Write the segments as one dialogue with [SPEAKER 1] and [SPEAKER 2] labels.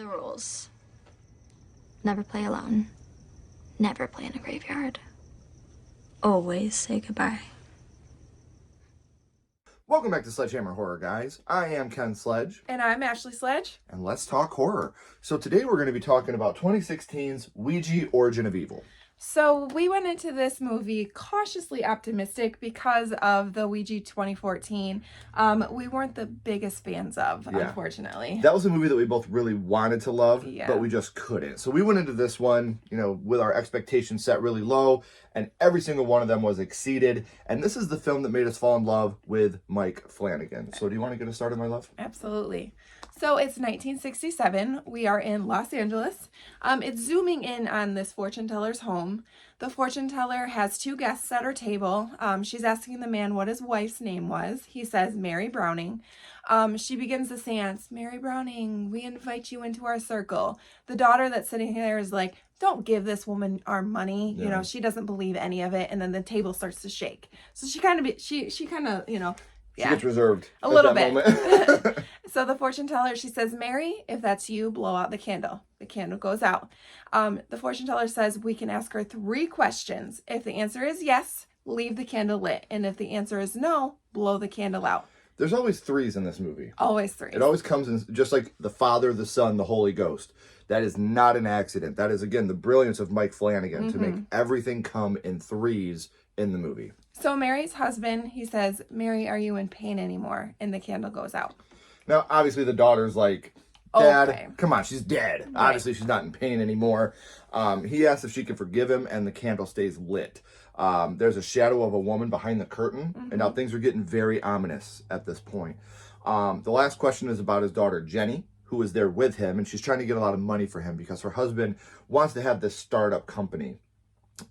[SPEAKER 1] The rules. Never play alone. Never play in a graveyard. Always say goodbye.
[SPEAKER 2] Welcome back to Sledgehammer Horror, guys. I am Ken Sledge.
[SPEAKER 3] And I'm Ashley Sledge.
[SPEAKER 2] And let's talk horror. So today we're going to be talking about 2016's Ouija Origin of Evil.
[SPEAKER 3] So we went into this movie cautiously optimistic because of the Ouija 2014. We weren't the biggest fans of, unfortunately.
[SPEAKER 2] That was a movie that we both really wanted to love,
[SPEAKER 3] Yeah.
[SPEAKER 2] but we just couldn't. So we went into this one, with our expectations set really low, and every single one of them was exceeded. And this is the film that made us fall in love with Mike Flanagan. So do you want to get us started, my love?
[SPEAKER 3] Absolutely. So it's 1967. We are in Los Angeles. It's zooming in on this fortune teller's home. The fortune teller has two guests at her table. She's asking the man what his wife's name was. He says Mary Browning. She begins the seance. Mary Browning, we invite you into our circle. The daughter that's sitting there is like, don't give this woman our money.
[SPEAKER 2] Yeah.
[SPEAKER 3] She doesn't believe any of it. And then the table starts to shake. So she kind of,
[SPEAKER 2] She gets reserved
[SPEAKER 3] a
[SPEAKER 2] at
[SPEAKER 3] little
[SPEAKER 2] that
[SPEAKER 3] bit.
[SPEAKER 2] moment.
[SPEAKER 3] So the fortune teller, she says, Mary, if that's you, blow out the candle. The candle goes out. The fortune teller says we can ask her 3 questions. If the answer is yes, leave the candle lit. And if the answer is no, blow the candle out.
[SPEAKER 2] There's always 3s in this movie.
[SPEAKER 3] Always 3.
[SPEAKER 2] It always comes in just like the Father, the Son, the Holy Ghost. That is not an accident. That is, again, the brilliance of Mike Flanagan to make everything come in 3s in the movie.
[SPEAKER 3] So Mary's husband, he says, Mary, are you in pain anymore? And the candle goes out.
[SPEAKER 2] Now, obviously, the daughter's like, Dad,
[SPEAKER 3] Okay.
[SPEAKER 2] come on, she's dead.
[SPEAKER 3] Right.
[SPEAKER 2] Obviously, she's not in pain anymore. He asks if she can forgive him, and the candle stays lit. There's a shadow of a woman behind the curtain, and now things are getting very ominous at this point. The last question is about his daughter, Jenny, who is there with him, and she's trying to get a lot of money for him because her husband wants to have this startup company.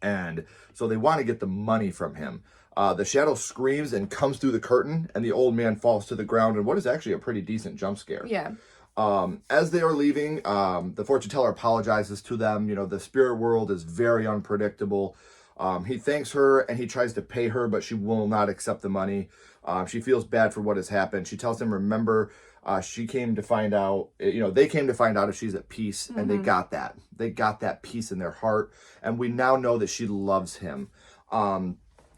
[SPEAKER 2] And so they want to get the money from him. The shadow screams and comes through the curtain, and the old man falls to the ground in what is actually a pretty decent jump scare.
[SPEAKER 3] Yeah.
[SPEAKER 2] As they are leaving, the fortune teller apologizes to them. The spirit world is very unpredictable. He thanks her and he tries to pay her, but she will not accept the money. She feels bad for what has happened. She tells him, remember, she came to find out, they came to find out if she's at peace, and they got that. They got that peace in their heart, and we now know that she loves him.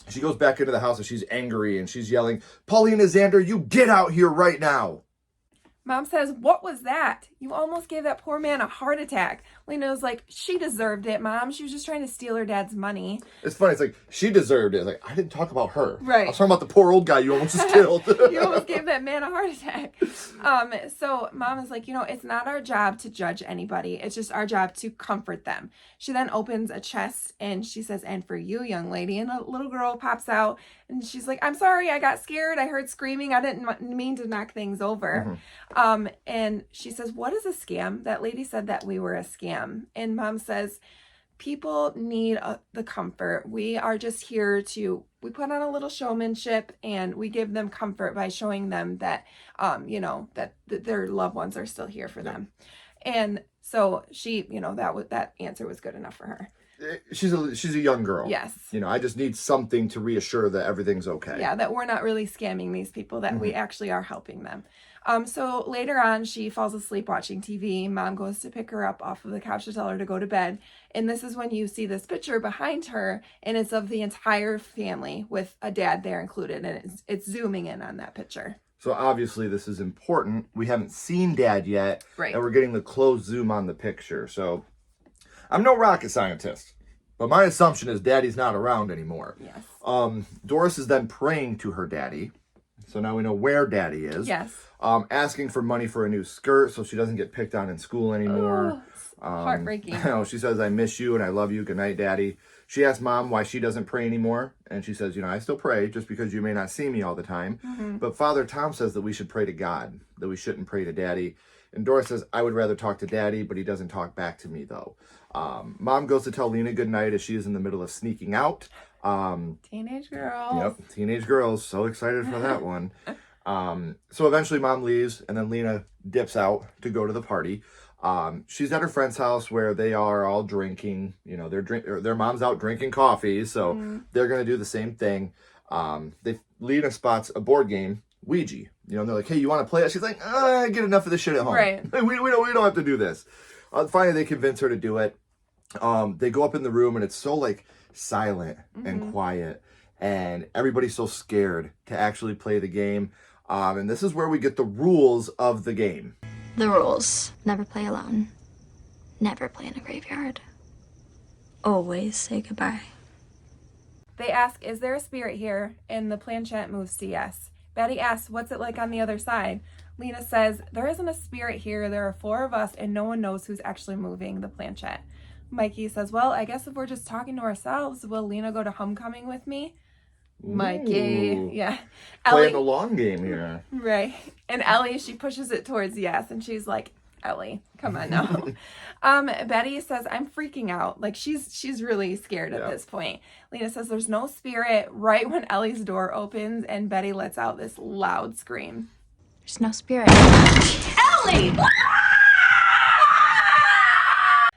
[SPEAKER 2] She goes back into the house and she's angry and she's yelling, Paulina Xander, you get out here right now.
[SPEAKER 3] Mom says, what was that? You almost gave that poor man a heart attack. Lena's like, she deserved it, Mom. She was just trying to steal her dad's money.
[SPEAKER 2] It's funny. It's like, she deserved it. It's like, I didn't talk about her.
[SPEAKER 3] Right.
[SPEAKER 2] I was talking about the poor old guy you almost just killed.
[SPEAKER 3] You almost gave that man a heart attack. So Mom is like, it's not our job to judge anybody. It's just our job to comfort them. She then opens a chest and she says, and for you, young lady. And a little girl pops out and she's like, I'm sorry, I got scared. I heard screaming. I didn't mean to knock things over. And she says, what is a scam? That lady said that we were a scam. And Mom says, people need the comfort. We are just here we put on a little showmanship and we give them comfort by showing them that, that their loved ones are still here for them. And so she, that answer was good enough for her.
[SPEAKER 2] She's a young girl.
[SPEAKER 3] Yes.
[SPEAKER 2] I just need something to reassure that everything's okay.
[SPEAKER 3] Yeah, that we're not really scamming these people, that we actually are helping them. So later on, she falls asleep watching TV. Mom goes to pick her up off of the couch to tell her to go to bed. And this is when you see this picture behind her, and it's of the entire family with a dad there included. And it's zooming in on that picture.
[SPEAKER 2] So obviously this is important. We haven't seen Dad yet.
[SPEAKER 3] Right.
[SPEAKER 2] And we're getting the close zoom on the picture. So I'm no rocket scientist, but my assumption is Daddy's not around anymore.
[SPEAKER 3] Yes.
[SPEAKER 2] Doris is then praying to her daddy. So now we know where Daddy is.
[SPEAKER 3] Yes.
[SPEAKER 2] Asking for money for a new skirt so she doesn't get picked on in school anymore.
[SPEAKER 3] Heartbreaking.
[SPEAKER 2] She says, I miss you and I love you. Good night, Daddy. She asks Mom why she doesn't pray anymore. And she says, I still pray just because you may not see me all the time. But Father Tom says that we should pray to God, that we shouldn't pray to Daddy. And Doris says, I would rather talk to Daddy, but he doesn't talk back to me, though. Mom goes to tell Lena good night as she is in the middle of sneaking out.
[SPEAKER 3] Teenage girls.
[SPEAKER 2] Yep, teenage girls. So excited for that one. So eventually Mom leaves, and then Lena dips out to go to the party. She's at her friend's house where they are all drinking. Their mom's out drinking coffee, so they're gonna do the same thing. Lena spots a board game Ouija. You know, and they're like, hey, you want to play it? She's like, I get enough of this shit at home.
[SPEAKER 3] Right.
[SPEAKER 2] we don't have to do this. Finally, they convince her to do it. They go up in the room, and it's so like silent and quiet, and everybody's so scared to actually play the game. And this is where we get the rules of the game.
[SPEAKER 1] The rules: never play alone, never play in a graveyard, always say goodbye.
[SPEAKER 3] They ask, is there a spirit here? And the planchette moves to yes. Betty asks, what's it like on the other side? Lena says, there isn't a spirit here. There are 4 of us, and no one knows who's actually moving the planchette. Mikey says, well, I guess if we're just talking to ourselves, will Lena go to homecoming with me? Mikey.
[SPEAKER 2] Ooh.
[SPEAKER 3] Yeah.
[SPEAKER 2] Playing the long game here.
[SPEAKER 3] Right. And Ellie, she pushes it towards yes, and she's like, Ellie, come on now. Betty says, I'm freaking out. Like, she's really scared at this point. Lena says there's no spirit right when Ellie's door opens, and Betty lets out this loud scream.
[SPEAKER 1] There's no spirit.
[SPEAKER 3] Ellie!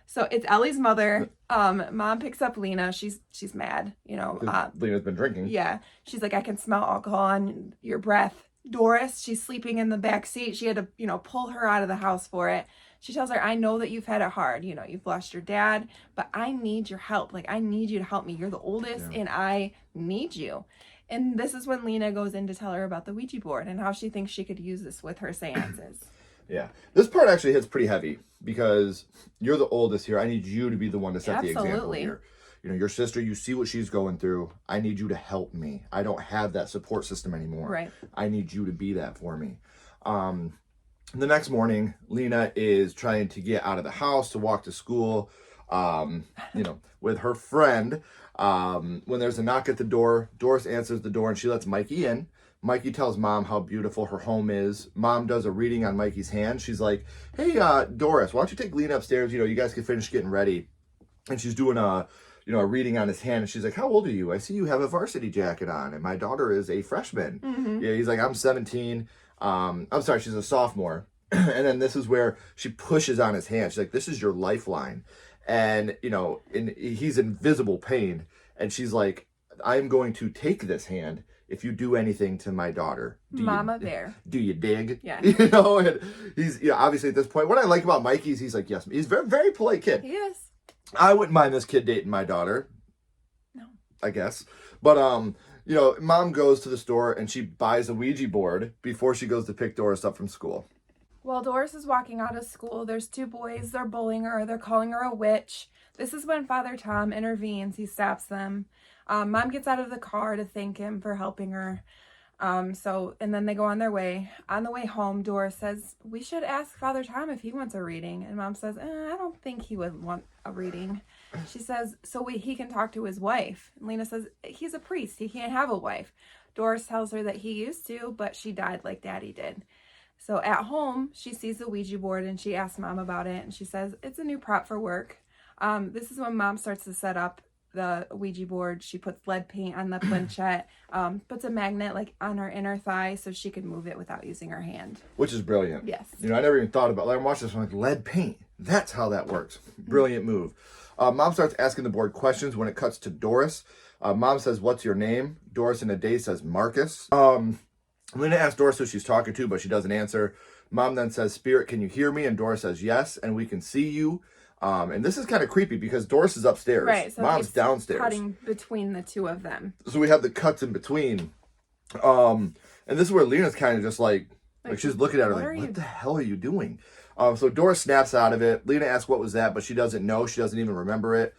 [SPEAKER 3] So it's Ellie's mother. Mom picks up Lena. She's mad, you know.
[SPEAKER 2] Lena's been drinking.
[SPEAKER 3] Yeah. She's like, I can smell alcohol on your breath. Doris, she's sleeping in the back seat. She had to, you know, pull her out of the house for it. She tells her, I know that you've had it hard. You know, you've lost your dad, but I need your help. Like, I need you to help me. You're the oldest, and I need you. And this is when Lena goes in to tell her about the Ouija board and how she thinks she could use this with her seances.
[SPEAKER 2] Yeah. This part actually hits pretty heavy because you're the oldest here. I need you to be the one to set the example here. You know, your sister, you see what she's going through. I need you to help me. I don't have that support system anymore.
[SPEAKER 3] Right.
[SPEAKER 2] I need you to be that for me. The next morning, Lena is trying to get out of the house to walk to school, you know, with her friend. When there's a knock at the door, Doris answers the door and she lets Mikey in. Mikey tells Mom how beautiful her home is. Mom does a reading on Mikey's hand. She's like, hey, Doris, why don't you take Lena upstairs? You know, you guys can finish getting ready. And she's doing a reading on his hand. And she's like, how old are you? I see you have a varsity jacket on. And my daughter is a freshman. Yeah, he's like, I'm 17. I'm sorry, she's a sophomore. And then this is where she pushes on his hand. She's like, this is your lifeline. And, you know, he's in visible pain. And she's like, I'm going to take this hand if you do anything to my daughter.
[SPEAKER 3] Mama bear.
[SPEAKER 2] Do you dig?
[SPEAKER 3] Yeah.
[SPEAKER 2] You know, and he's, you know, obviously at this point, what I like about Mikey is he's like, yes, he's a very, very polite kid.
[SPEAKER 3] He is.
[SPEAKER 2] I wouldn't mind this kid dating my daughter.
[SPEAKER 3] No.
[SPEAKER 2] I guess. But, you know, Mom goes to the store and she buys a Ouija board before she goes to pick Doris up from school.
[SPEAKER 3] While Doris is walking out of school, there's 2 boys. They're bullying her. They're calling her a witch. This is when Father Tom intervenes. He stops them. Mom gets out of the car to thank him for helping her. And then they go on their way. On the way home, Doris says, we should ask Father Tom if he wants a reading. And Mom says, I don't think he would want a reading. She says, he can talk to his wife. And Lena says, he's a priest. He can't have a wife. Doris tells her that he used to, but she died like Daddy did. So at home, she sees the Ouija board and she asks Mom about it. And she says, it's a new prop for work. This is when Mom starts to set up the Ouija board. She puts lead paint on the planchette, puts a magnet like on her inner thigh so she can move it without using her hand.
[SPEAKER 2] Which is brilliant.
[SPEAKER 3] Yes.
[SPEAKER 2] You know, I never even thought about it. Like, I'm watching this, I'm like, lead paint. That's how that works. Brilliant move. Mom starts asking the board questions when it cuts to Doris. Mom says, what's your name? Doris in a daze says, Marcus. Lena asks Doris who she's talking to, but she doesn't answer. Mom then says, Spirit, can you hear me? And Doris says, yes, and we can see you. And this is kind of creepy because Doris is upstairs.
[SPEAKER 3] Right. So
[SPEAKER 2] Mom's downstairs.
[SPEAKER 3] Cutting between the 2 of them.
[SPEAKER 2] So we have the cuts in between. And this is where Lena's kind of just like she's looking at her like, what the hell are you doing? So Doris snaps out of it. Lena asks what was that, but she doesn't know. She doesn't even remember it.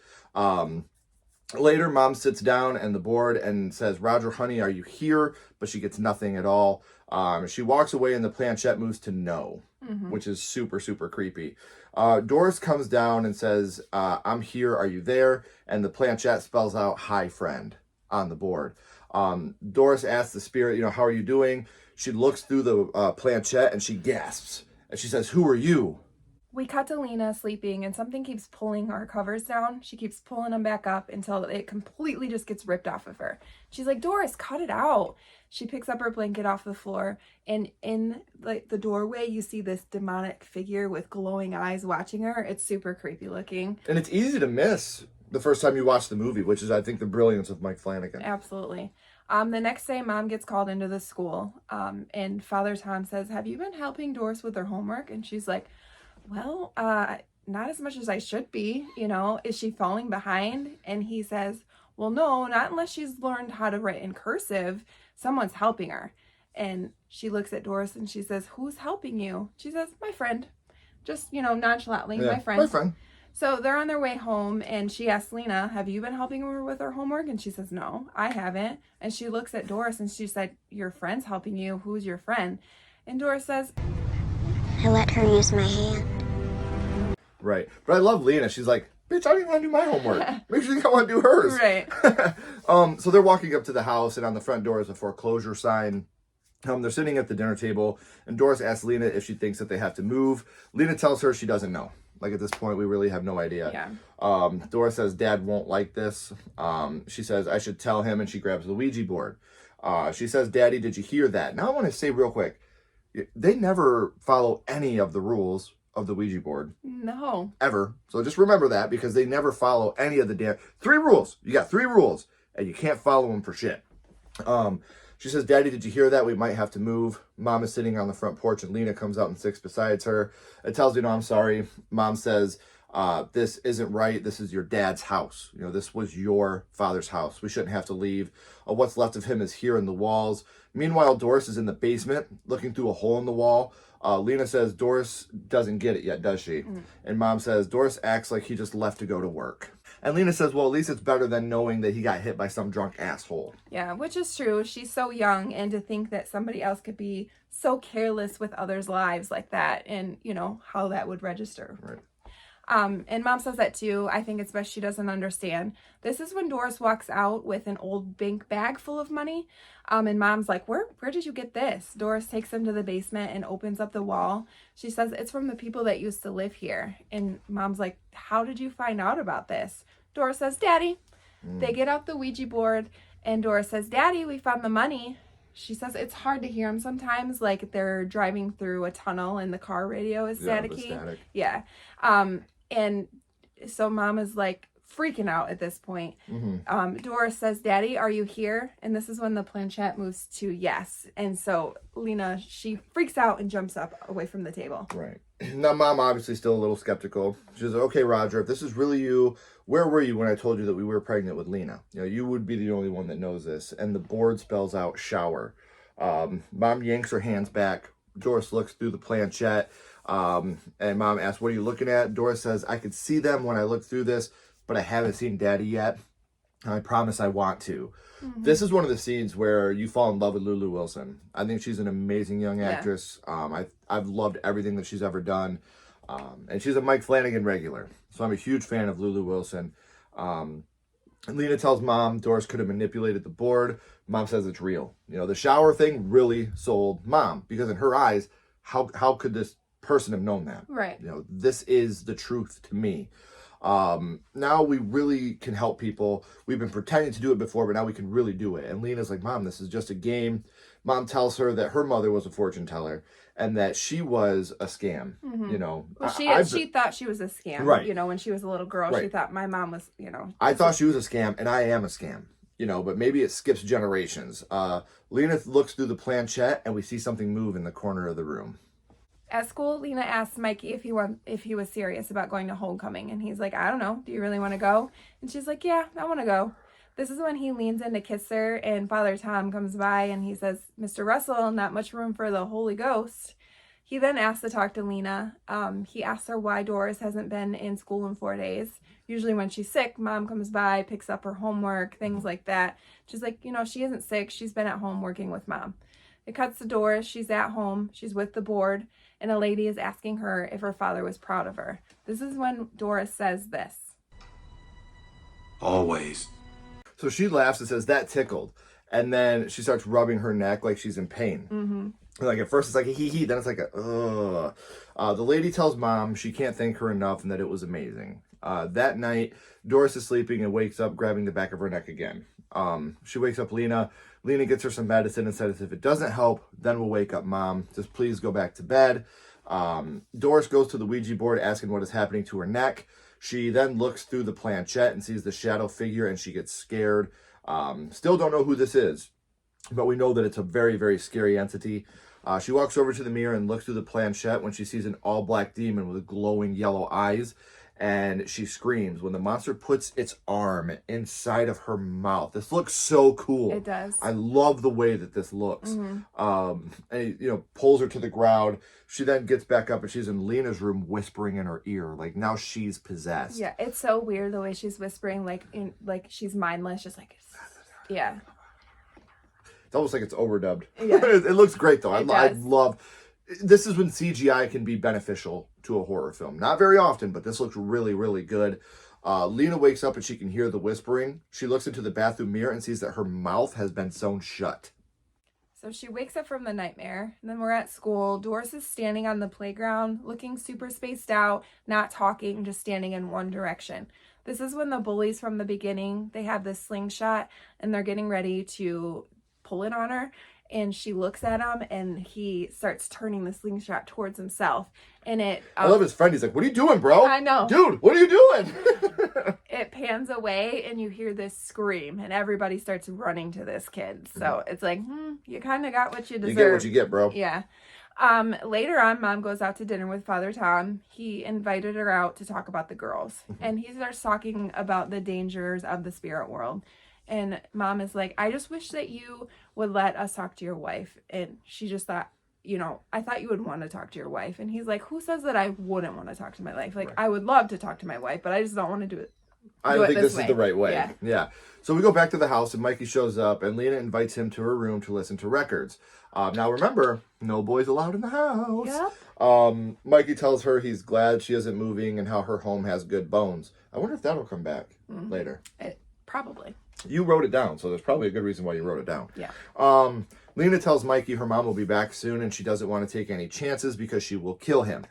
[SPEAKER 2] Later, Mom sits down and the board and says, Roger, honey, are you here? But she gets nothing at all. She walks away and the planchette moves to no, which is super, super creepy. Doris comes down and says, I'm here. Are you there? And the planchette spells out, hi, friend, on the board. Doris asks the spirit, you know, how are you doing? She looks through the planchette and she gasps. And she says, who are you?
[SPEAKER 3] We cut to Lena sleeping and something keeps pulling our covers down. She keeps pulling them back up until it completely just gets ripped off of her. She's like, Doris, cut it out. She picks up her blanket off the floor and in like the doorway, you see this demonic figure with glowing eyes watching her. It's super creepy looking.
[SPEAKER 2] And it's easy to miss the first time you watch the movie, which is, I think, the brilliance of Mike Flanagan.
[SPEAKER 3] Absolutely. The next day, Mom gets called into the school, and Father Tom says, have you been helping Doris with her homework? And she's like, well, not as much as I should be, you know. Is she falling behind? And he says, well, no, not unless she's learned how to write in cursive. Someone's helping her. And she looks at Doris and she says, who's helping you? She says, my friend. Just, you know, nonchalantly, my friend.
[SPEAKER 2] My friend.
[SPEAKER 3] So they're on their way home, and she asks Lena, have you been helping her with her homework? And she says, no, I haven't. And she looks at Doris and she said, your friend's helping you. Who's your friend? And Doris says,
[SPEAKER 4] I let her use my hand.
[SPEAKER 2] Right. But I love Lena. She's like, bitch, I didn't want to do my homework. Maybe she didn't want to do hers.
[SPEAKER 3] right.
[SPEAKER 2] So they're walking up to the house, and on the front door is a foreclosure sign. They're sitting at the dinner table, and Doris asks Lena if she thinks that they have to move. Lena tells her she doesn't know. Like, at this point, we really have no idea.
[SPEAKER 3] Yeah.
[SPEAKER 2] Doris says Dad won't like this. She says I should tell him, and she grabs the Ouija board. She says, Daddy, did you hear that? Now I want to say real quick, they never follow any of the rules of the Ouija board.
[SPEAKER 3] No.
[SPEAKER 2] Ever. So just remember that, because they never follow any of the damn... 3 rules. You got 3 rules, and you can't follow them for shit. She says, Daddy, did you hear that? We might have to move. Mom is sitting on the front porch, and Lena comes out and sits beside her. It tells Lena, I'm sorry. Mom says, this isn't right. This is your dad's house. You know, this was your father's house. We shouldn't have to leave. What's left of him is here in the walls. Meanwhile, Doris is in the basement looking through a hole in the wall. Lena says, Doris doesn't get it yet, does she? And Mom says, Doris acts like he just left to go to work. And Lena says, well, at least it's better than knowing that he got hit by some drunk asshole.
[SPEAKER 3] Yeah, which is true. She's so young, and to think that somebody else could be so careless with others' lives like that, and, you know, how that would register.
[SPEAKER 2] Right.
[SPEAKER 3] And Mom says that too. I think it's best she doesn't understand. This is when Doris walks out with an old bank bag full of money. And Mom's like, where did you get this? Doris takes him to the basement and opens up the wall. She says, it's from the people that used to live here. And Mom's like, how did you find out about this? Doris says, Daddy. They get out the Ouija board, and Doris says, Daddy, we found the money. She says it's hard to hear them sometimes, like they're driving through a tunnel and the car radio is staticky.
[SPEAKER 2] Static.
[SPEAKER 3] Yeah. And so Mom is like freaking out at this point. Doris says, Daddy, are you here? And this is when the planchette moves to yes. And so Lena, she freaks out and jumps up away from the table.
[SPEAKER 2] Right. Now, Mom obviously still a little skeptical. She's like, okay, Roger, if this is really you, where were you when I told you that we were pregnant with Lena? You know, you would be the only one that knows this. And the board spells out shower. Mom yanks her hands back. Doris looks through the planchette. And Mom asks, what are you looking at? Doris says, I could see them when I look through this, but I haven't seen Daddy yet. And I promise I want to. This is one of the scenes where you fall in love with Lulu Wilson. I think she's an amazing young actress. I've loved everything that she's ever done. And she's a Mike Flanagan regular. So I'm a huge fan of Lulu Wilson. And Lena tells Mom Doris could have manipulated the board. Mom says it's real. You know, the shower thing really sold Mom, because in her eyes, how could this person have known that?
[SPEAKER 3] Right.
[SPEAKER 2] You know, this is the truth to me. Now we really can help people. We've been pretending to do it before, but now we can really do it. And Lena's like, Mom, this is just a game. Mom tells her that her mother was a fortune teller and that she was a scam. You know,
[SPEAKER 3] Well, she thought she was a scam.
[SPEAKER 2] Right.
[SPEAKER 3] You know, when she was a little girl,
[SPEAKER 2] Right.
[SPEAKER 3] she thought my mom was, you know.
[SPEAKER 2] I thought she was a scam, and I am a scam. You know, but maybe it skips generations. Lena looks through the planchette, and we see something move in the corner of the room.
[SPEAKER 3] At school, Lena asked Mikey if he was serious about going to homecoming, and he's like, I don't know. Do you really want to go? And she's like, yeah, I want to go. This is when he leans in to kiss her, and Father Tom comes by, and he says, Mr. Russell, not much room for the Holy Ghost. He then asks to talk to Lena. He asks her why Doris hasn't been in school in 4 days. Usually when she's sick, Mom comes by, picks up her homework, things like that. She's like, you know, she isn't sick. She's been at home working with Mom. It cuts to Doris. She's at home. She's with the board. And a lady is asking her if her father was proud of her. This is when Doris says this.
[SPEAKER 5] Always.
[SPEAKER 2] So she laughs and says, that tickled. And then she starts rubbing her neck like she's in pain. Like at first it's like a hee hee, then it's like a ugh. The lady tells Mom she can't thank her enough and that it was amazing. That night, Doris is sleeping and wakes up grabbing the back of her neck again. She wakes up Lena. Lena gets her some medicine and says if it doesn't help, then we'll wake up Mom. Just please go back to bed. Doris goes to the Ouija board asking what is happening to her neck. She then looks through the planchette and sees the shadow figure and she gets scared. Still don't know who this is. but we know that it's a very, very scary entity. She walks over to the mirror and looks through the planchette when she sees an all-black demon with glowing yellow eyes, and she screams when the monster puts its arm inside of her mouth. This looks so cool.
[SPEAKER 3] It does.
[SPEAKER 2] I love the way that this looks. And he, pulls her to the ground. She then gets back up and she's in Lena's room whispering in her ear. Like, now she's possessed.
[SPEAKER 3] Yeah, it's so weird the way she's whispering, like she's mindless, just like, yeah.
[SPEAKER 2] It's almost like it's overdubbed.
[SPEAKER 3] Yeah.
[SPEAKER 2] It looks great though. I
[SPEAKER 3] does.
[SPEAKER 2] love. This is when CGI can be beneficial to a horror film. Not very often, but this looks really, really good. Lena wakes up and she can hear the whispering. She looks into the bathroom mirror and sees that her mouth has been sewn shut.
[SPEAKER 3] So she wakes up from the nightmare, and then we're at school. Doris is standing on the playground, looking super spaced out, not talking, just standing in one direction. This is when the bullies from the beginning, they have this slingshot, and they're getting ready to pull it on her. And she looks at him, and he starts turning the slingshot towards himself. And
[SPEAKER 2] I love his friend. He's like, "What are you doing, bro?"
[SPEAKER 3] I know.
[SPEAKER 2] Dude, what are you doing?
[SPEAKER 3] It pans away, and you hear this scream, and everybody starts running to this kid. So it's like, you kind of got what you deserve.
[SPEAKER 2] You get what you get, bro.
[SPEAKER 3] Yeah. Later on, Mom goes out to dinner with Father Tom. He invited her out to talk about the girls. And he starts talking about the dangers of the spirit world. And Mom is like, I just wish that you would let us talk to your wife. And she just thought, I thought you would want to talk to your wife. And he's like, who says that I wouldn't want to talk to my wife? Like, right. I would love to talk to my wife, but I just don't want to do it.
[SPEAKER 2] I don't think this is the right way.
[SPEAKER 3] Yeah.
[SPEAKER 2] So we go back to the house and Mikey shows up and Lena invites him to her room to listen to records. Now remember, no boys allowed in the house.
[SPEAKER 3] Yep.
[SPEAKER 2] Mikey tells her he's glad she isn't moving and how her home has good bones. I wonder if that'll come back later.
[SPEAKER 3] Probably.
[SPEAKER 2] You wrote it down, so there's probably a good reason why you wrote it down.
[SPEAKER 3] Yeah.
[SPEAKER 2] Lena tells Mikey her mom will be back soon and she doesn't want to take any chances because she will kill him.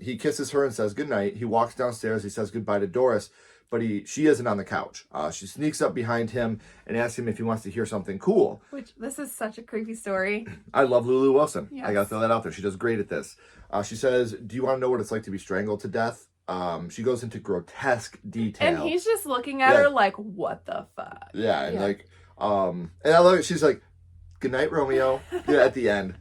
[SPEAKER 2] He kisses her and says goodnight. He walks downstairs. He says goodbye to Doris, but she isn't on the couch. She sneaks up behind him and asks him if he wants to hear something cool.
[SPEAKER 3] Which, this is such a creepy story.
[SPEAKER 2] I love Lulu Wilson.
[SPEAKER 3] Yes.
[SPEAKER 2] I got to throw that out there. She does great at this. She says, do you want to know what it's like to be strangled to death? She goes into grotesque detail.
[SPEAKER 3] And he's just looking at her like, what the fuck?
[SPEAKER 2] Yeah, and and I love it. She's like, good night, Romeo. At the end.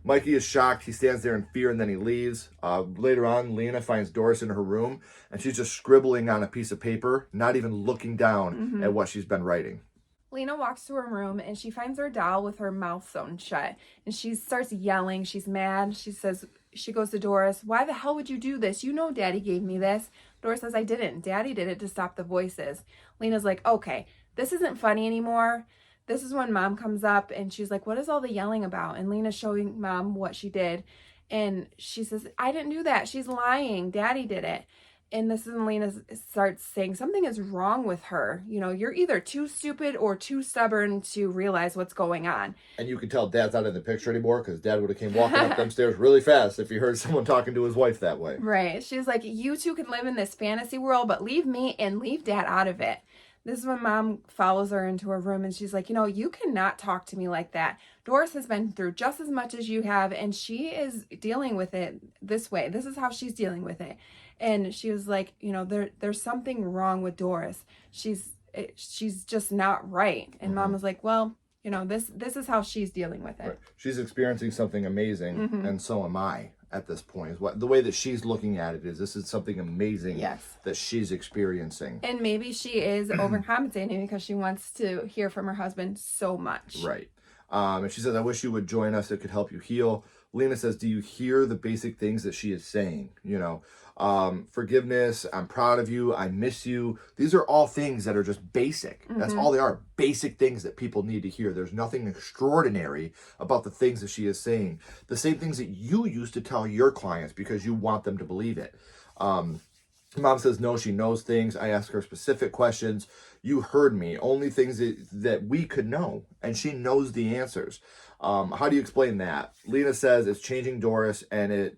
[SPEAKER 2] Mikey is shocked. He stands there in fear and then he leaves. Later on, Lena finds Doris in her room and she's just scribbling on a piece of paper, not even looking down at what she's been writing.
[SPEAKER 3] Lena walks to her room and she finds her doll with her mouth sewn shut. And she starts yelling. She's mad. She goes to Doris, why the hell would you do this? You know Daddy gave me this. Doris says, I didn't. Daddy did it to stop the voices. Lena's like, okay, this isn't funny anymore. This is when Mom comes up and she's like, what is all the yelling about? And Lena's showing Mom what she did. And she says, I didn't do that. She's lying. Daddy did it. And this is when Lena starts saying something is wrong with her. You're either too stupid or too stubborn to realize what's going on.
[SPEAKER 2] And you can tell Dad's not in the picture anymore because Dad would have came walking up them stairs really fast if he heard someone talking to his wife that way.
[SPEAKER 3] Right. She's like, you two can live in this fantasy world, but leave me and leave Dad out of it. This is when Mom follows her into her room and she's like, you cannot talk to me like that. Doris has been through just as much as you have and she is dealing with it this way. This is how she's dealing with it. And she was like, there's something wrong with Doris. She's just not right. And Mom was like, well, this is how she's dealing with it.
[SPEAKER 2] Right. She's experiencing something amazing and so am I. At this point, the way that she's looking at it is this is something amazing that she's experiencing.
[SPEAKER 3] And maybe she is overcompensating because she wants to hear from her husband so much.
[SPEAKER 2] Right. And she says, I wish you would join us. It could help you heal. Lena says, do you hear the basic things that she is saying? Forgiveness, I'm proud of you, I miss you. These are all things that are just basic. That's all they are, basic things that people need to hear. There's nothing extraordinary about the things that she is saying. The same things that you used to tell your clients because you want them to believe it. Mom says, no, she knows things. I ask her specific questions. You heard me. Only things that we could know. And she knows the answers. How do you explain that? Lena says it's changing Doris and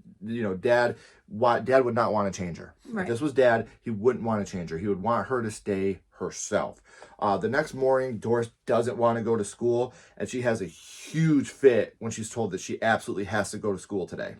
[SPEAKER 2] Dad would not want to change her.
[SPEAKER 3] Right.
[SPEAKER 2] If this was Dad, he wouldn't want to change her. He would want her to stay herself. The next morning, Doris doesn't want to go to school and she has a huge fit when she's told that she absolutely has to go to school today.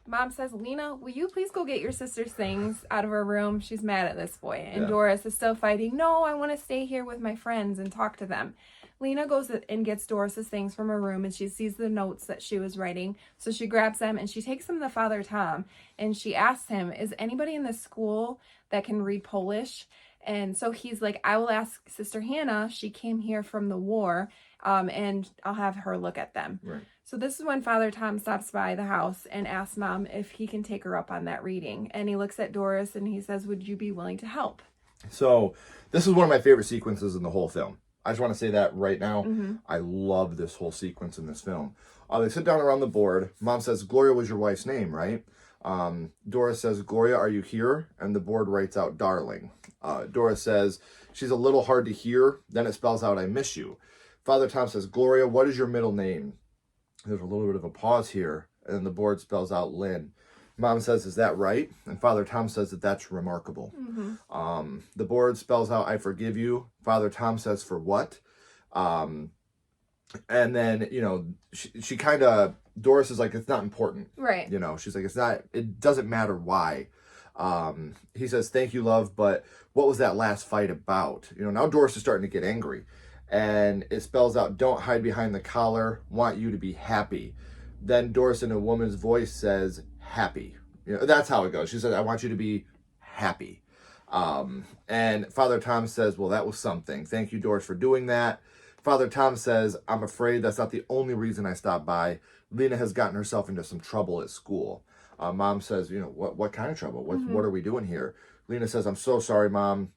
[SPEAKER 3] Mom says, Lena, will you please go get your sister's things out of her room? She's mad at this boy. And Doris is still fighting. No, I want to stay here with my friends and talk to them. Lena goes and gets Doris's things from her room, and she sees the notes that she was writing. So she grabs them and she takes them to Father Tom, and she asks him, is anybody in the school that can read Polish? And so he's like, I will ask Sister Hannah. She came here from the war, and I'll have her look at them.
[SPEAKER 2] Right.
[SPEAKER 3] So this is when Father Tom stops by the house and asks Mom if he can take her up on that reading. And he looks at Doris and he says, would you be willing to help?
[SPEAKER 2] So this is one of my favorite sequences in the whole film. I just want to say that right now.
[SPEAKER 3] Mm-hmm.
[SPEAKER 2] I love this whole sequence in this film. They sit down around the board. Mom says, Gloria was your wife's name, right? Doris says, Gloria, are you here? And the board writes out, darling. Doris says, she's a little hard to hear. Then it spells out, I miss you. Father Tom says, Gloria, what is your middle name? There's a little bit of a pause here. And then the board spells out Lynn. Mom says, is that right? And Father Tom says that that's remarkable.
[SPEAKER 3] Mm-hmm.
[SPEAKER 2] The board spells out, I forgive you. Father Tom says, for what? And then, you know, she kind of, Doris is like, it's not important.
[SPEAKER 3] Right.
[SPEAKER 2] You know, she's like, it doesn't matter why. He says, thank you, love, but what was that last fight about? You know, now Doris is starting to get angry. And it spells out, don't hide behind the collar, want you to be happy. Then Doris in a woman's voice says, happy. You know, that's how it goes. She says, I want you to be happy. And Father Tom says, well, that was something. Thank you, Doris, for doing that. Father Tom says, I'm afraid that's not the only reason I stopped by. Lena has gotten herself into some trouble at school. Mom says, you know, what kind of trouble? What are we doing here? Lena says, I'm so sorry, Mom.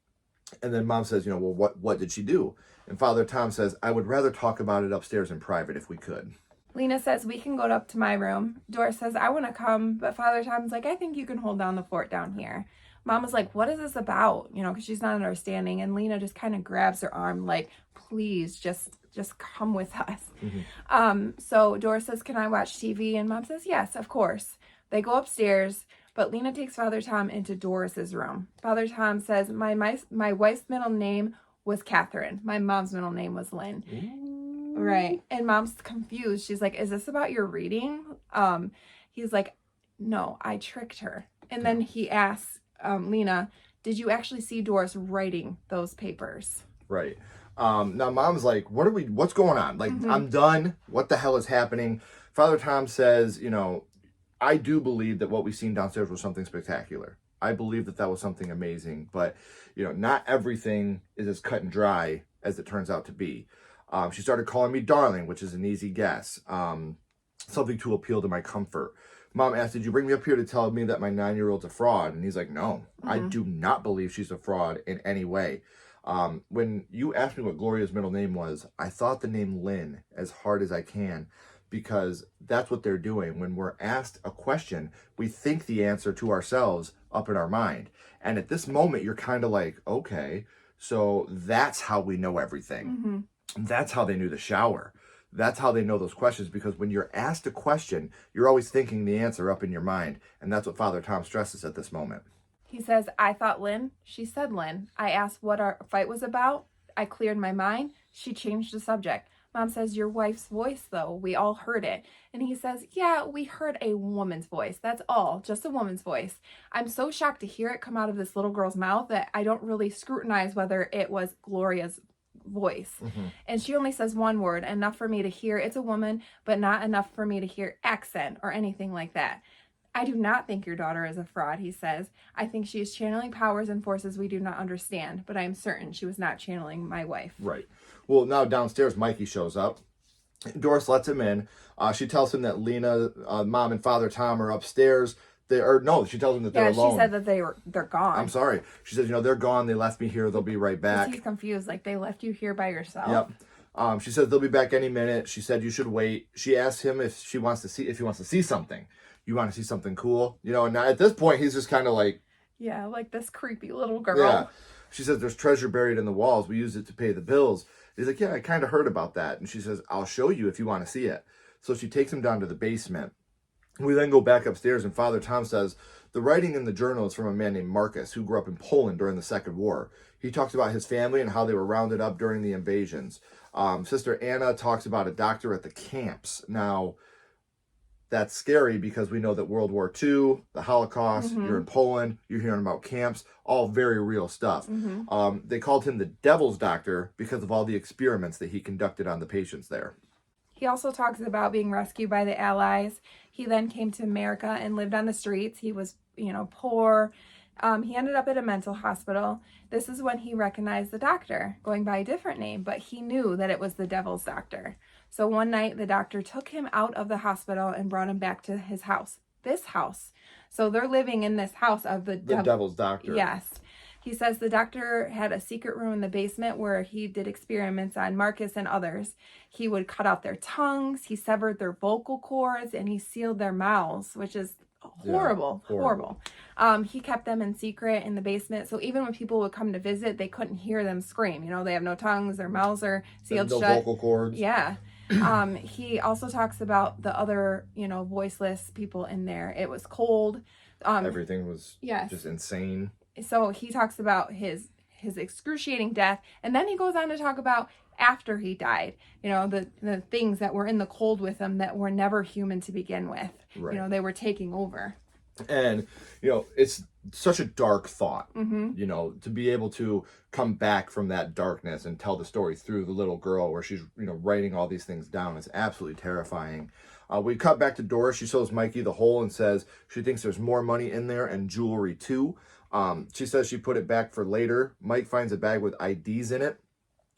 [SPEAKER 2] And then Mom says, you know, well, what did she do? And Father Tom says, I would rather talk about it upstairs in private if we could.
[SPEAKER 3] Lena says, we can go up to my room. Doris says, I want to come. But Father Tom's like, I think you can hold down the fort down here. Mom was like, what is this about? You know, because she's not understanding. And Lena just kind of grabs her arm like, please, just come with us.
[SPEAKER 2] Mm-hmm.
[SPEAKER 3] So Doris says, can I watch TV? And Mom says, yes, of course. They go upstairs. But Lena takes Father Tom into Doris's room. Father Tom says, my wife's middle name was Catherine. My mom's middle name was Lynn.
[SPEAKER 2] Ooh.
[SPEAKER 3] Right. And Mom's confused. She's like, is this about your reading? He's like, no, I tricked her. And then he asks Lena, did you actually see Doris writing those papers?
[SPEAKER 2] Right. Now Mom's like, what's going on? Like, I'm done. What the hell is happening? Father Tom says, you know, I do believe that what we've seen downstairs was something spectacular. I believe that was something amazing, but, you know, not everything is as cut and dry as it turns out to be. She started calling me darling, which is an easy guess. Something to appeal to my comfort. Mom asked, did you bring me up here to tell me that my 9-year-old's a fraud? And he's like, no, I do not believe she's a fraud in any way. When you asked me what Gloria's middle name was, I thought the name Lynn as hard as I can, because that's what they're doing. When we're asked a question, we think the answer to ourselves up in our mind. And at this moment, you're kind of like, okay, so that's how we know everything. That's how they knew the shower. That's how they know those questions, because when you're asked a question, you're always thinking the answer up in your mind. And that's what Father Tom stresses at this moment.
[SPEAKER 3] He says, I thought Lynn. She said Lynn. I asked what our fight was about. I cleared my mind. She changed the subject. Mom says, your wife's voice, though. We all heard it. And he says, yeah, we heard a woman's voice. That's all. Just a woman's voice. I'm so shocked to hear it come out of this little girl's mouth that I don't really scrutinize whether it was Gloria's voice. And she only says one word, enough for me to hear it's a woman, but not enough for me to hear accent or anything like that. I do not think your daughter is a fraud, he says. I think she is channeling powers and forces we do not understand, but I am certain she was not channeling my wife.
[SPEAKER 2] Right. Well, now downstairs, Mikey shows up. Doris lets him in. She tells him that Lena, Mom, and Father Tom are upstairs. She tells him that they're alone.
[SPEAKER 3] She said that they're gone.
[SPEAKER 2] I'm sorry. She says, you know, they're gone. They left me here. They'll be right back.
[SPEAKER 3] He's confused. Like, they left you here by yourself.
[SPEAKER 2] Yep. She says they'll be back any minute. She said you should wait. She asked him if he wants to see something. You want to see something cool? You know, and now at this point, he's just kind of like...
[SPEAKER 3] Yeah, like this creepy little girl.
[SPEAKER 2] Yeah. She says there's treasure buried in the walls. We use it to pay the bills. He's like, yeah, I kind of heard about that. And she says, I'll show you if you want to see it. So she takes him down to the basement. We then go back upstairs, and Father Tom says, the writing in the journal is from a man named Marcus, who grew up in Poland during the Second War. He talks about his family and how they were rounded up during the invasions. Sister Anna talks about a doctor at the camps. Now, that's scary because we know that World War II, the Holocaust, you're in Poland, you're hearing about camps, all very real stuff. They called him the Devil's Doctor because of all the experiments that he conducted on the patients there.
[SPEAKER 3] He also talks about being rescued by the Allies. He then came to America and lived on the streets. He was, poor. He ended up at a mental hospital. This is when he recognized the doctor, going by a different name, but he knew that it was the Devil's Doctor. So one night, the doctor took him out of the hospital and brought him back to his house, this house. So they're living in this house of the
[SPEAKER 2] Devil's Doctor.
[SPEAKER 3] Yes. He says the doctor had a secret room in the basement where he did experiments on Marcus and others. He would cut out their tongues, he severed their vocal cords, and he sealed their mouths, which is horrible. He kept them in secret in the basement, so even when people would come to visit, they couldn't hear them scream. They have no tongues, their mouths are sealed shut.
[SPEAKER 2] No vocal cords.
[SPEAKER 3] Yeah. He also talks about the other, voiceless people in there. It was cold.
[SPEAKER 2] Everything was just insane.
[SPEAKER 3] So he talks about his excruciating death, and then he goes on to talk about after he died, the things that were in the cold with him that were never human to begin with.
[SPEAKER 2] Right.
[SPEAKER 3] They were taking over.
[SPEAKER 2] And, it's such a dark thought, to be able to come back from that darkness and tell the story through the little girl where she's, writing all these things down is absolutely terrifying. We cut back to Doris. She shows Mikey the hole and says she thinks there's more money in there and jewelry too. She says she put it back for later. Mike finds a bag with IDs in it.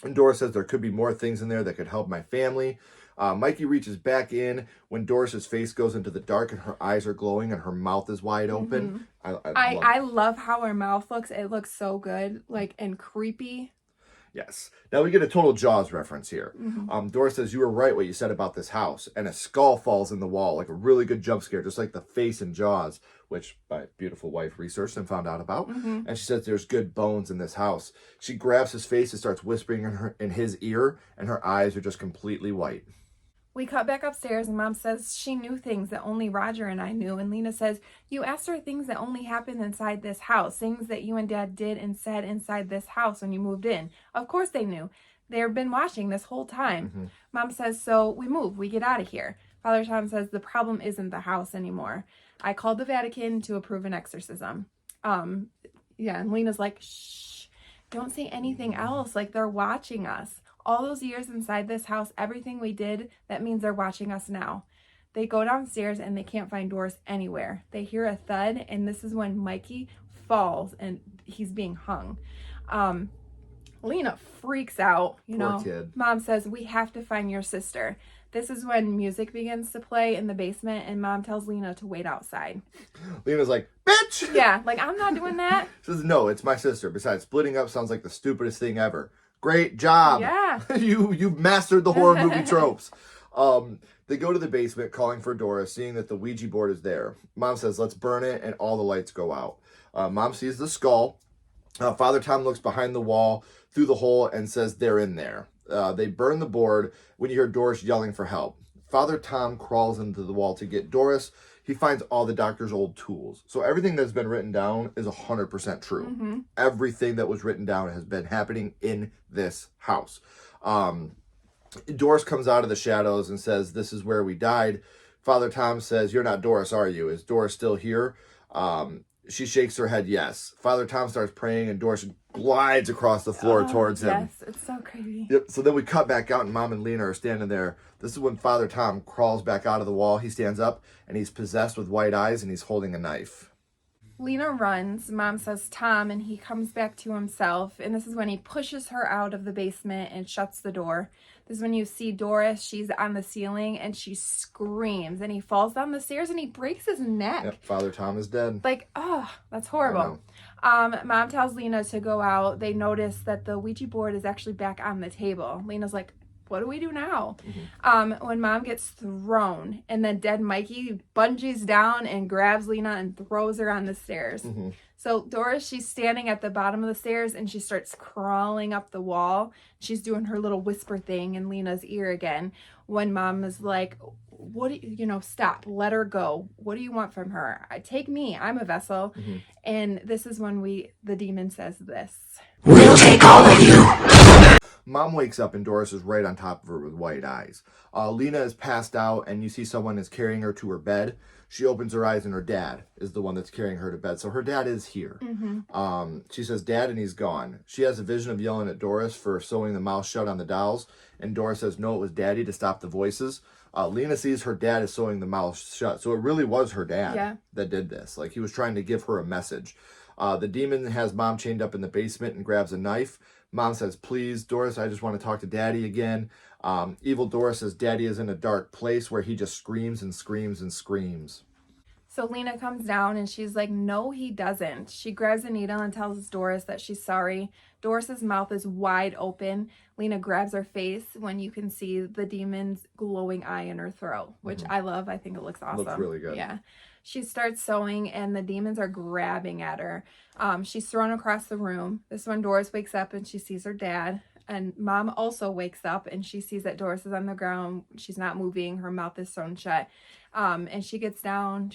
[SPEAKER 2] And Doris says there could be more things in there that could help my family. Mikey reaches back in when Doris's face goes into the dark and her eyes are glowing and her mouth is wide open.
[SPEAKER 3] I love how her mouth looks. It looks so good, and creepy.
[SPEAKER 2] Yes. Now we get a total Jaws reference here. Doris says, you were right what you said about this house. And a skull falls in the wall, like a really good jump scare, just like the face in Jaws, which my beautiful wife researched and found out about. And she says there's good bones in this house. She grabs his face and starts whispering in his ear, and her eyes are just completely white.
[SPEAKER 3] We cut back upstairs and Mom says she knew things that only Roger and I knew. And Lena says, you asked her things that only happened inside this house, things that you and Dad did and said inside this house when you moved in. Of course they knew. They've been watching this whole time. Mom says, so we move, we get out of here. Father Tom says the problem isn't the house anymore. I called the Vatican to approve an exorcism. And Lena's like, shh, don't say anything else. They're watching us. All those years inside this house, everything we did, that means they're watching us now. They go downstairs and they can't find Doris anywhere. They hear a thud, and this is when Mikey falls and he's being hung. Lena freaks out,
[SPEAKER 2] Poor kid.
[SPEAKER 3] Mom says, we have to find your sister. This is when music begins to play in the basement, and Mom tells Lena to wait outside.
[SPEAKER 2] Lena's like, bitch!
[SPEAKER 3] Yeah, I'm not doing that.
[SPEAKER 2] She says, no, it's my sister. Besides, splitting up sounds like the stupidest thing ever. Great job.
[SPEAKER 3] Yeah.
[SPEAKER 2] You've mastered the horror movie tropes. They go to the basement calling for Doris, seeing that the Ouija board is there. Mom says, let's burn it, and all the lights go out. Mom sees the skull. Father Tom looks behind the wall through the hole and says they're in there. They burn the board when you hear Doris yelling for help. Father Tom crawls into the wall to get Doris. He finds all the doctor's old tools. So everything that's been written down is 100% true. Everything that was written down has been happening in this house. Doris comes out of the shadows and says, this is where we died. Father Tom says, you're not Doris, are you? Is Doris still here? She shakes her head, yes. Father Tom starts praying and Doris glides across the floor towards him.
[SPEAKER 3] Yes, it's so crazy.
[SPEAKER 2] Yep. So then we cut back out and Mom and Lena are standing there. This is when Father Tom crawls back out of the wall. He stands up and he's possessed with white eyes and he's holding a knife.
[SPEAKER 3] Lena runs. Mom says Tom, and he comes back to himself. And this is when he pushes her out of the basement and shuts the door. This is when you see Doris. She's on the ceiling and she screams. And he falls down the stairs and he breaks his neck.
[SPEAKER 2] Yep. Father Tom is dead.
[SPEAKER 3] That's horrible. Mom tells Lena to go out. They notice that the Ouija board is actually back on the table. Lena's like, what do we do now? When Mom gets thrown and then dead Mikey bungees down and grabs Lena and throws her on the stairs. So Doris, she's standing at the bottom of the stairs and she starts crawling up the wall. She's doing her little whisper thing in Lena's ear again. When Mom is like, what do you, stop, let her go. What do you want from her? Take me, I'm a vessel. And this is when the demon says this.
[SPEAKER 5] We'll take all of you.
[SPEAKER 2] Mom wakes up and Doris is right on top of her with white eyes. Lena is passed out and you see someone is carrying her to her bed. She opens her eyes and her dad is the one that's carrying her to bed. So her dad is here. She says, Dad, and he's gone. She has a vision of yelling at Doris for sewing the mouth shut on the dolls. And Doris says, no, it was Daddy to stop the voices. Lena sees her dad is sewing the mouth shut. So it really was her dad that did this. Like he was trying to give her a message. The demon has Mom chained up in the basement and grabs a knife. Mom says, please, Doris, I just want to talk to Daddy again. Evil Doris says Daddy is in a dark place where he just screams and screams and screams.
[SPEAKER 3] So Lena comes down and she's like, no, he doesn't. She grabs a needle and tells Doris that she's sorry. Doris's mouth is wide open. Lena grabs her face when you can see the demon's glowing eye in her throat, which I love. I think it looks awesome.
[SPEAKER 2] Looks really good.
[SPEAKER 3] Yeah. She starts sewing and the demons are grabbing at her. She's thrown across the room. This one, Doris wakes up and she sees her dad. And Mom also wakes up and she sees that Doris is on the ground. She's not moving. Her mouth is sewn shut. And she gets down,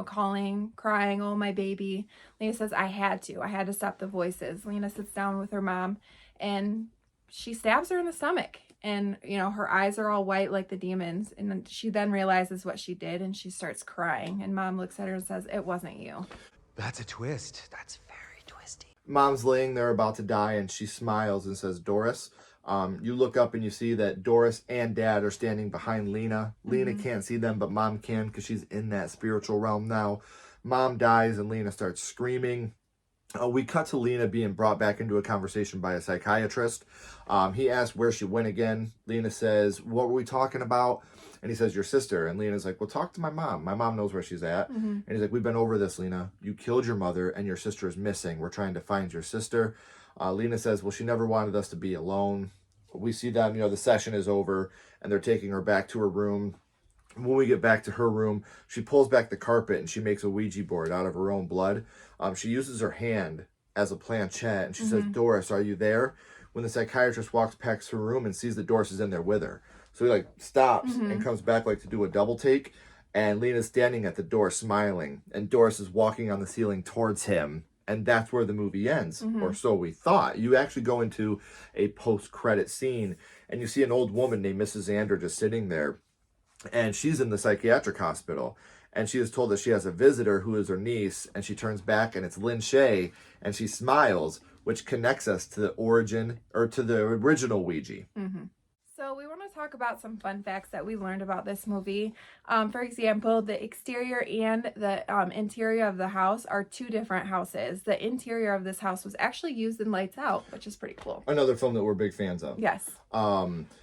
[SPEAKER 3] calling, crying, oh, my baby. Lena says, I had to stop the voices. Lena sits down with her mom and she stabs her in the stomach. And, her eyes are all white like the demons. And then she then realizes what she did and she starts crying. And Mom looks at her and says, it wasn't you.
[SPEAKER 5] That's a twist. That's very twisty.
[SPEAKER 2] Mom's laying there about to die and she smiles and says, Doris. You look up and you see that Doris and Dad are standing behind Lena. Lena can't see them, but Mom can because she's in that spiritual realm now. Mom dies and Lena starts screaming. We cut to Lena being brought back into a conversation by a psychiatrist. He asks where she went again. Lena says, what were we talking about? And he says, your sister. And Lena's like, well, talk to my mom. My mom knows where she's at. And he's like, we've been over this, Lena. You killed your mother and your sister is missing. We're trying to find your sister. Lena says, well, she never wanted us to be alone. We see them, the session is over and they're taking her back to her room. When we get back to her room, she pulls back the carpet and she makes a Ouija board out of her own blood. She uses her hand as a planchette and she says, Doris, are you there? When the psychiatrist walks past her room and sees that Doris is in there with her. So he stops and comes back to do a double take. And Lena's standing at the door smiling and Doris is walking on the ceiling towards him. And that's where the movie ends, or so we thought. You actually go into a post-credit scene, and you see an old woman named Mrs. Ander just sitting there, and she's in the psychiatric hospital, and she is told that she has a visitor who is her niece, and she turns back, and it's Lynn Shay, and she smiles, which connects us to the origin, or to the original Ouija.
[SPEAKER 3] So we want to talk about some fun facts that we learned about this movie. For example, the exterior and the interior of the house are two different houses. The interior of this house was actually used in Lights Out, which is pretty cool.
[SPEAKER 2] Another film that we're big fans of.
[SPEAKER 3] Yes.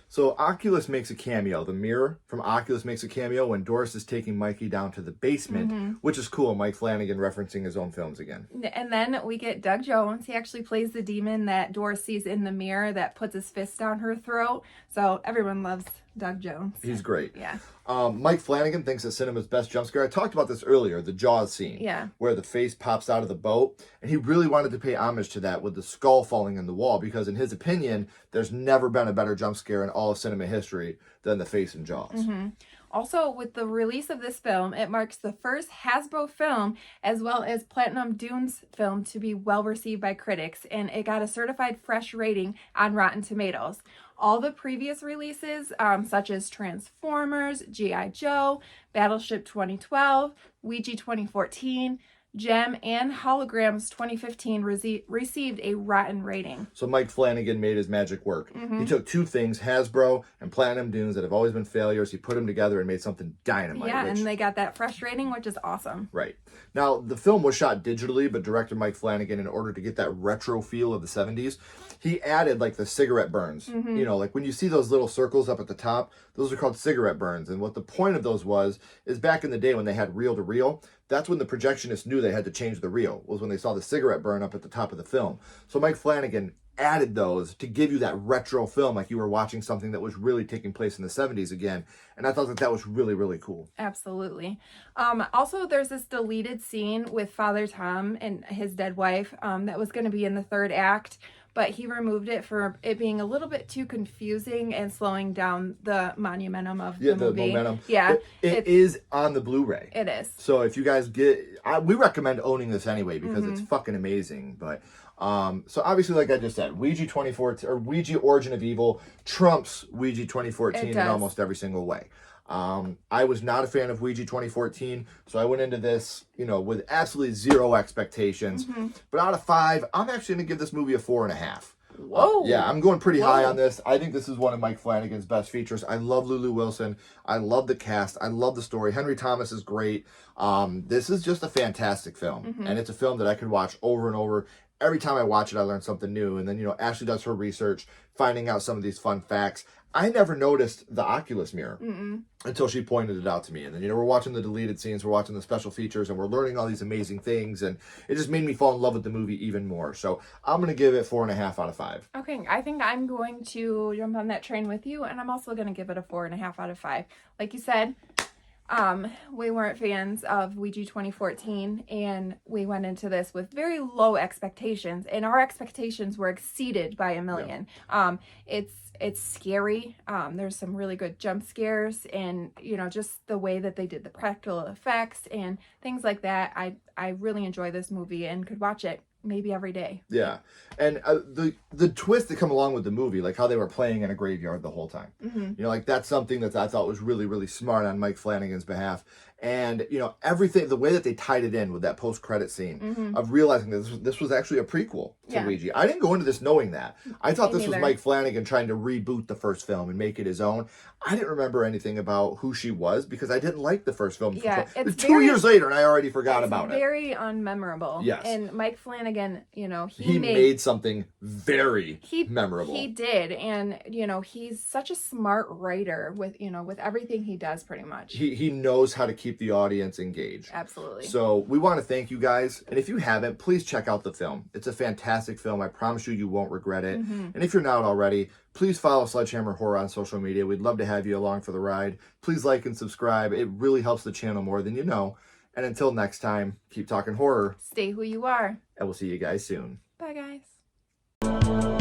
[SPEAKER 2] So Oculus makes a cameo. The mirror from Oculus makes a cameo when Doris is taking Mikey down to the basement, which is cool. Mike Flanagan referencing his own films again.
[SPEAKER 3] And then we get Doug Jones. He actually plays the demon that Doris sees in the mirror that puts his fist down her throat. So everyone loves Doug Jones.
[SPEAKER 2] He's great.
[SPEAKER 3] Yeah.
[SPEAKER 2] Mike Flanagan thinks that cinema's best jump scare. I talked about this earlier, the Jaws scene.
[SPEAKER 3] Yeah.
[SPEAKER 2] Where the face pops out of the boat. And he really wanted to pay homage to that with the skull falling in the wall because in his opinion, there's never been a better jump scare in all of cinema history than the face in Jaws.
[SPEAKER 3] Also, with the release of this film, it marks the first Hasbro film as well as Platinum Dunes film to be well received by critics, and it got a certified fresh rating on Rotten Tomatoes. All the previous releases, such as Transformers, G.I. Joe, Battleship 2012, Ouija 2014, Gem, and Holograms 2015 received a rotten rating.
[SPEAKER 2] So Mike Flanagan made his magic work. He took two things, Hasbro and Platinum Dunes that have always been failures. He put them together and made something dynamite.
[SPEAKER 3] Yeah, and they got that fresh rating, which is awesome.
[SPEAKER 2] Right. Now, the film was shot digitally, but director Mike Flanagan, in order to get that retro feel of the 70s, he added the cigarette burns. When you see those little circles up at the top, those are called cigarette burns. And what the point of those is back in the day when they had reel-to-reel, that's when the projectionists knew they had to change the reel, was when they saw the cigarette burn up at the top of the film. So Mike Flanagan added those to give you that retro film, like you were watching something that was really taking place in the 70s again. And I thought that was really, really cool.
[SPEAKER 3] Absolutely. Also, there's this deleted scene with Father Tom and his dead wife that was going to be in the third act. but he removed it for it being a little bit too confusing and slowing down the momentum of the movie.
[SPEAKER 2] Momentum.
[SPEAKER 3] Yeah,
[SPEAKER 2] it is on the Blu-ray.
[SPEAKER 3] It is.
[SPEAKER 2] So if you guys we recommend owning this anyway because it's fucking amazing. But so obviously, like I just said, Ouija 2014 or Ouija Origin of Evil trumps Ouija 2014 in almost every single way. I was not a fan of Ouija 2014, so I went into this, with absolutely zero expectations. But out of 5, I'm actually going to give this movie a 4.5.
[SPEAKER 3] Whoa.
[SPEAKER 2] Yeah, I'm going pretty high on this. I think this is one of Mike Flanagan's best features. I love Lulu Wilson. I love the cast. I love the story. Henry Thomas is great. This is just a fantastic film. And it's a film that I could watch over and over. Every time I watch it, I learn something new. And then, Ashley does her research, finding out some of these fun facts. I never noticed the Oculus mirror until she pointed it out to me. And then, we're watching the deleted scenes, we're watching the special features, and we're learning all these amazing things. And it just made me fall in love with the movie even more. So I'm going to give it 4.5 out of 5.
[SPEAKER 3] Okay, I think I'm going to jump on that train with you, and I'm also going to give it a 4.5 out of 5. Like you said, we weren't fans of Ouija 2014, and we went into this with very low expectations, and our expectations were exceeded by a million. Yeah. It's scary. There's some really good jump scares, and just the way that they did the practical effects and things like that. I really enjoy this movie and could watch it maybe every day.
[SPEAKER 2] Yeah, and the twist that come along with the movie, like how they were playing in a graveyard the whole time. Like that's something that I thought was really, really smart on Mike Flanagan's behalf. And everything, the way that they tied it in with that post-credit scene of realizing that this was actually a prequel to Ouija. I didn't go into this knowing that. I thought this was Mike Flanagan trying to reboot the first film and make it his own. I didn't remember anything about who she was because I didn't like the first film.
[SPEAKER 3] Yeah,
[SPEAKER 2] it's 2 years later and I already forgot about it.
[SPEAKER 3] Very unmemorable.
[SPEAKER 2] Yes.
[SPEAKER 3] And Mike Flanagan,
[SPEAKER 2] he made something very memorable.
[SPEAKER 3] He did, and he's such a smart writer with with everything he does pretty much.
[SPEAKER 2] He knows how to keep the audience engaged.
[SPEAKER 3] Absolutely.
[SPEAKER 2] So we want to thank you guys, and if you haven't, please check out the film. It's a fantastic film. I promise you won't regret it. And if you're not already, please follow Sledgehammer Horror on social media. We'd love to have you along for the ride. Please like and subscribe. It really helps the channel more than you know. And until next time, keep talking horror.
[SPEAKER 3] Stay who you are.
[SPEAKER 2] And we'll see you guys soon.
[SPEAKER 3] Bye, guys.